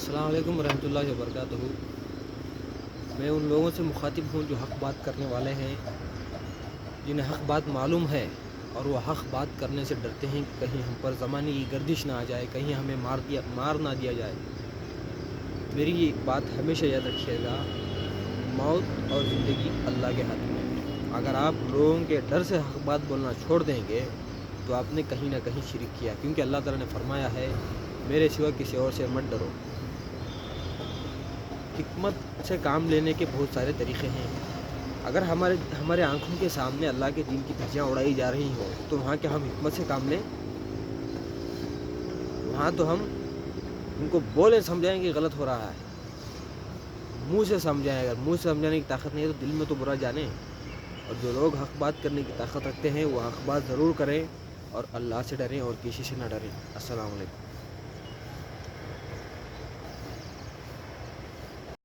अस्सलाम वालेकुम रहमतुल्लाहि व बरकातहू। मैं उन लोगों से मुखातिब हूँ जो हक़ बात करने वाले हैं, जिन्हें हक़ बात मालूम है और वो हक़ बात करने से डरते हैं कि कहीं हम पर ज़माने की गर्दिश ना आ जाए, कहीं हमें मार ना दिया जाए। मेरी ये एक बात हमेशा याद रखिएगा, मौत और ज़िंदगी अल्लाह के हाथ में है। अगर आप लोगों के डर से हक़ बात बोलना छोड़ देंगे तो आपने कहीं ना कहीं शिरक किया, क्योंकि अल्लाह ताला ने फरमाया है, मेरे सिवा किसी और से मत डरो। हिकमत से काम लेने के बहुत सारे तरीक़े हैं। अगर हमारे आँखों के सामने अल्लाह के दीन की धज्जियाँ उड़ाई जा रही हों तो वहाँ क्या हम हिकमत से काम लें? वहाँ तो हम उनको बोले समझाएं कि गलत हो रहा है, मुँह से समझाएं। अगर मुँह से समझाने की ताकत नहीं है तो दिल में तो बुरा जाने। और जो लोग हक़ बात करने की ताकत रखते हैं वो हक़ बात ज़रूर करें और अल्लाह से डरें और किसी से ना डरें। अस्सलाम वालेकुम।